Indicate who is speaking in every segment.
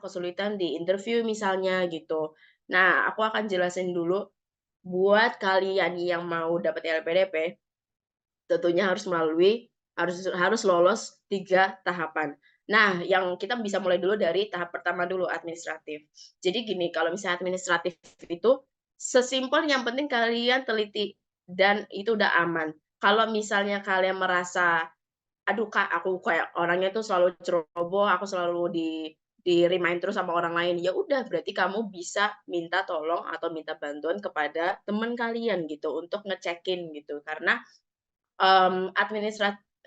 Speaker 1: Kesulitan di interview misalnya gitu. Nah, aku akan jelasin dulu buat kalian yang mau dapat LPDP, tentunya harus lolos 3 tahapan. Nah, yang kita bisa mulai dulu dari tahap pertama dulu, administratif. Jadi gini, kalau misalnya administratif itu sesimpel yang penting kalian teliti dan itu udah aman. Kalau misalnya kalian merasa, "Aduh Kak, aku kayak orangnya tuh selalu ceroboh, aku selalu di-remind terus sama orang lain." Ya udah, berarti kamu bisa minta tolong atau minta bantuan kepada teman kalian gitu untuk ngecekin gitu. Karena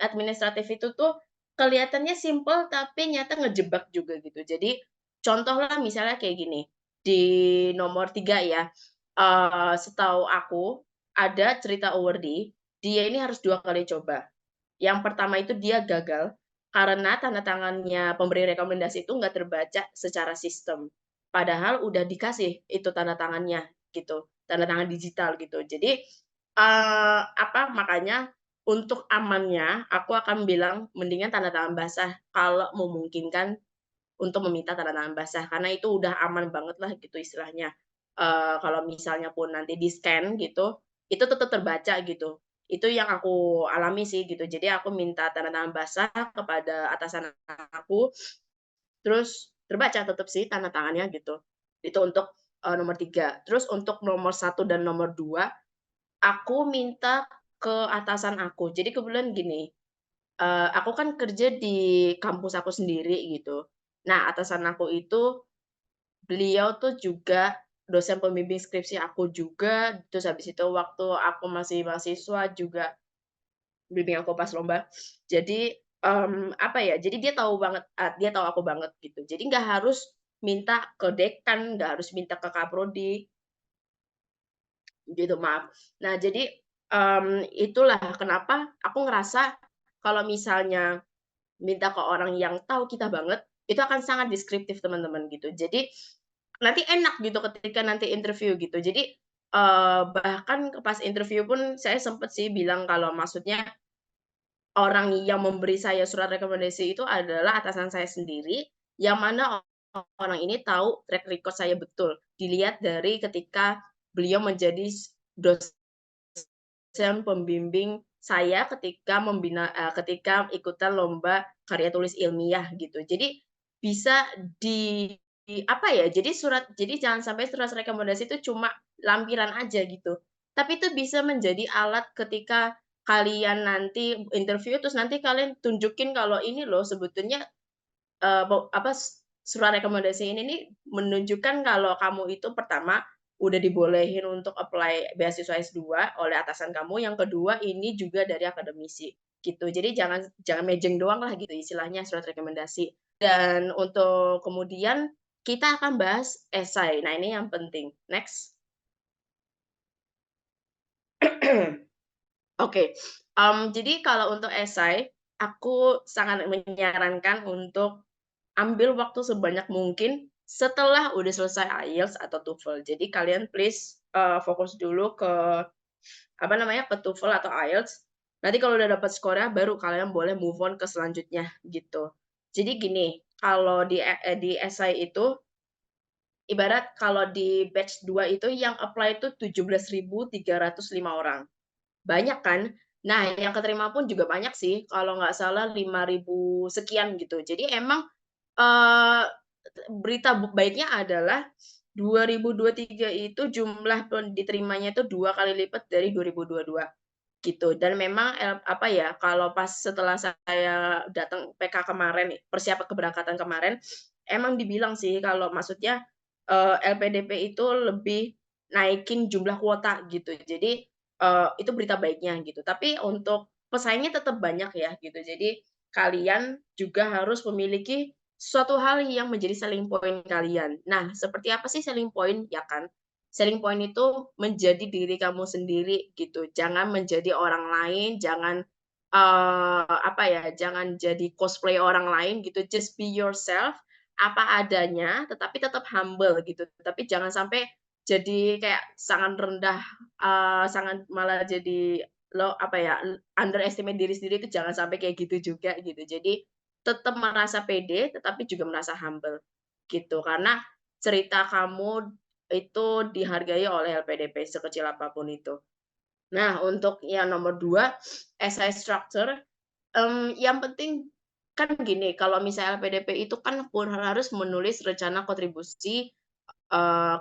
Speaker 1: administratif itu tuh kelihatannya simpel, tapi nyata ngejebak juga gitu. Jadi contohlah misalnya kayak gini, di nomor 3 ya, setahu aku ada cerita awardee, dia ini harus 2 kali coba. Yang pertama itu dia gagal karena tanda tangannya pemberi rekomendasi itu nggak terbaca secara sistem. Padahal udah dikasih itu tanda tangannya gitu, tanda tangan digital gitu. Jadi, makanya untuk amannya aku akan bilang mendingan tanda tangan basah kalau memungkinkan untuk meminta tanda tangan basah, karena itu udah aman banget lah gitu istilahnya. Kalau misalnya pun nanti di-scan gitu, itu tetap terbaca gitu. Itu yang aku alami sih gitu. Jadi aku minta tanda tangan basah kepada atasan aku, terus terbaca tetap sih tanda tangannya gitu. Itu untuk, nomor 3. Terus untuk nomor 1 dan nomor 2, aku minta ke atasan aku. Jadi kebetulan gini, aku kan kerja di kampus aku sendiri gitu. Nah, atasan aku itu, beliau tuh juga dosen pembimbing skripsi aku juga, terus habis itu waktu aku masih mahasiswa juga bimbing aku pas lomba. Jadi, apa ya, jadi dia tahu aku banget gitu. Jadi nggak harus minta ke dekan, nggak harus minta ke kaprodi, gitu, maaf. Nah, jadi, itulah kenapa aku ngerasa kalau misalnya minta ke orang yang tahu kita banget, itu akan sangat deskriptif teman-teman gitu. Jadi, nanti enak gitu ketika nanti interview gitu. Jadi, bahkan pas interview pun saya sempet sih bilang kalau maksudnya orang yang memberi saya surat rekomendasi itu adalah atasan saya sendiri, yang mana orang ini tahu track record saya betul. Dilihat dari ketika beliau menjadi dosen pembimbing saya ketika ikutan lomba karya tulis ilmiah gitu. Jadi bisa apa ya, jadi jangan sampai surat rekomendasi itu cuma lampiran aja gitu. Tapi itu bisa menjadi alat ketika kalian nanti interview, terus nanti kalian tunjukin kalau ini loh sebetulnya, surat rekomendasi ini nih menunjukkan kalau kamu itu pertama, udah dibolehin untuk apply beasiswa S2 oleh atasan kamu, yang kedua ini juga dari akademisi, gitu. Jadi jangan jangan mejeng doang lah gitu istilahnya surat rekomendasi. Dan untuk kemudian kita akan bahas esai. Nah ini yang penting. Next. Oke, jadi kalau untuk esai, aku sangat menyarankan untuk ambil waktu sebanyak mungkin setelah udah selesai IELTS atau TOEFL. Jadi kalian please, fokus dulu ke, apa namanya, ke TOEFL atau IELTS. Nanti kalau udah dapat skornya baru kalian boleh move on ke selanjutnya, gitu. Jadi gini, kalau di esai itu, ibarat kalau di batch 2 itu yang apply itu 17.305 orang. Banyak kan? Nah, yang keterima pun juga banyak sih, kalau nggak salah 5.000 sekian gitu. Jadi emang, eee, berita baiknya adalah 2023 itu jumlah diterimanya itu 2 kali lipat dari 2022, gitu. Dan memang, apa ya, kalau pas setelah saya datang PK kemarin nih, persiapan keberangkatan kemarin, emang dibilang sih kalau maksudnya, LPDP itu lebih naikin jumlah kuota gitu. Jadi, itu berita baiknya gitu. Tapi untuk pesaingnya tetap banyak ya gitu. Jadi kalian juga harus memiliki suatu hal yang menjadi selling point kalian. Nah, seperti apa sih selling point, ya kan? Selling point itu menjadi diri kamu sendiri gitu. Jangan menjadi orang lain, jangan, apa ya, jangan jadi cosplay orang lain gitu. Just be yourself, apa adanya, tetapi tetap humble gitu. Tapi jangan sampai jadi kayak sangat rendah, sangat malah jadi apa ya, underestimate diri sendiri itu jangan sampai kayak gitu juga gitu. Jadi tetap merasa pede, tetapi juga merasa humble gitu. Karena cerita kamu itu dihargai oleh LPDP sekecil apapun itu. Nah, untuk yang nomor 2, essay structure, yang penting kan gini, kalau misalnya LPDP itu kan harus menulis rencana kontribusi,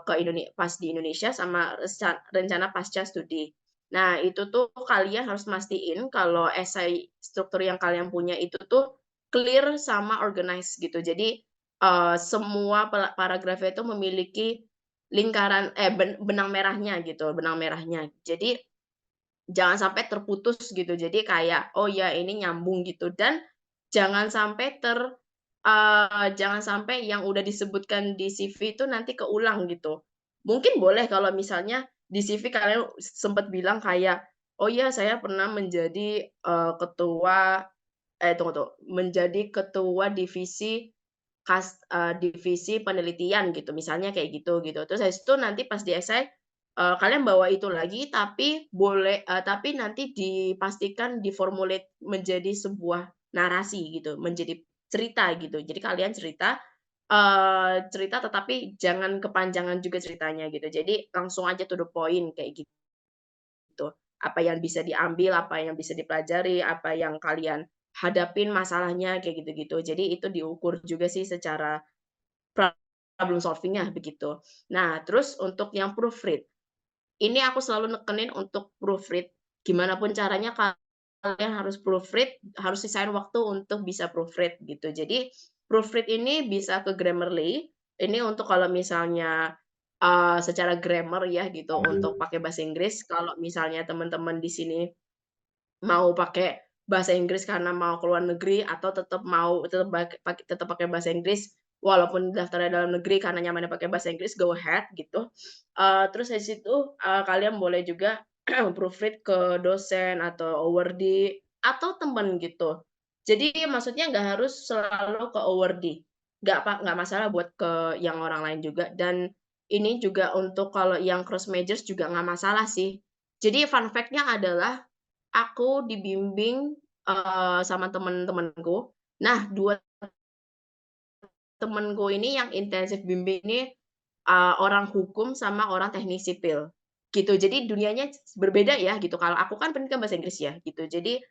Speaker 1: ke pas di Indonesia sama rencana pasca studi. Nah, itu tuh kalian harus mastiin kalau esai struktur yang kalian punya itu tuh clear sama organize gitu. Jadi, semua paragrafnya itu memiliki lingkaran benang merahnya gitu, benang merahnya. Jadi jangan sampai terputus gitu. Jadi kayak, oh ya ini nyambung gitu dan jangan sampai jangan sampai yang udah disebutkan di CV itu nanti keulang gitu. Mungkin boleh kalau misalnya di CV kalian sempet bilang kayak, "Oh ya saya pernah menjadi, ketua" tunggu tunggu, menjadi ketua divisi penelitian gitu, misalnya kayak gitu, gitu. Terus habis itu nanti pas di esai, kalian bawa itu lagi tapi tapi nanti dipastikan menjadi sebuah narasi gitu, menjadi cerita gitu. Jadi kalian cerita, cerita tetapi jangan kepanjangan juga ceritanya gitu. Jadi langsung aja to the point kayak gitu. Apa yang bisa diambil, apa yang bisa dipelajari, apa yang kalian hadapin masalahnya, kayak gitu-gitu. Jadi itu diukur juga sih secara problem solving-nya begitu. Nah, terus untuk yang proofread, ini aku selalu nekenin untuk proofread. Gimana pun caranya kalian harus proofread, harus sisain waktu untuk bisa proofread gitu. Jadi proofread ini bisa ke Grammarly, ini untuk kalau misalnya, secara grammar ya gitu, untuk pakai bahasa Inggris. Kalau misalnya teman-teman di sini mau pakai bahasa Inggris karena mau ke luar negeri atau tetap pakai bahasa Inggris walaupun daftarnya dalam negeri karena nyamannya pakai bahasa Inggris, go ahead gitu. Terus dari situ, kalian boleh juga proofread ke dosen atau awardee atau temen gitu. Jadi maksudnya nggak harus selalu ke awardee, nggak masalah buat ke yang orang lain juga dan ini juga untuk kalau yang cross majors juga nggak masalah sih. Jadi fun fact-nya adalah aku dibimbing, sama temen-temenku. Nah, 2 temenku ini yang intensif bimbing ini, orang hukum sama orang teknik sipil, gitu. Jadi dunianya berbeda ya gitu. Kalau aku kan pendidikan bahasa Inggris ya gitu. Jadi,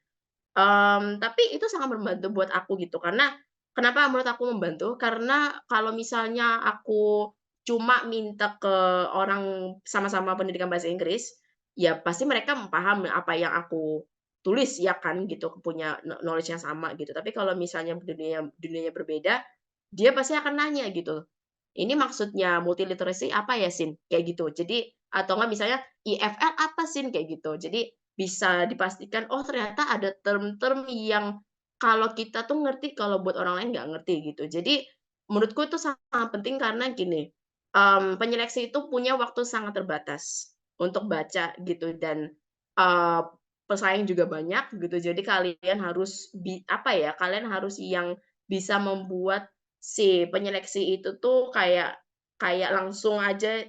Speaker 1: tapi itu sangat membantu buat aku gitu. Karena kenapa menurut aku membantu, karena kalau misalnya aku cuma minta ke orang sama-sama pendidikan bahasa Inggris, ya pasti mereka paham apa yang aku tulis ya kan gitu, punya knowledge yang sama gitu. Tapi kalau misalnya dunianya berbeda, dia pasti akan nanya gitu, "Ini maksudnya multiliterasi apa ya, Sin?" Kayak gitu. Jadi atau enggak misalnya, "IFL apa, Sin?" Kayak gitu. Jadi bisa dipastikan, oh ternyata ada term-term yang kalau kita tuh ngerti, kalau buat orang lain nggak ngerti gitu. Jadi menurutku itu sangat penting karena gini, penyeleksi itu punya waktu sangat terbatas untuk baca gitu dan, eee, pesaing juga banyak gitu. Jadi kalian harus apa ya, kalian harus yang bisa membuat si penyeleksi itu tuh kayak kayak langsung aja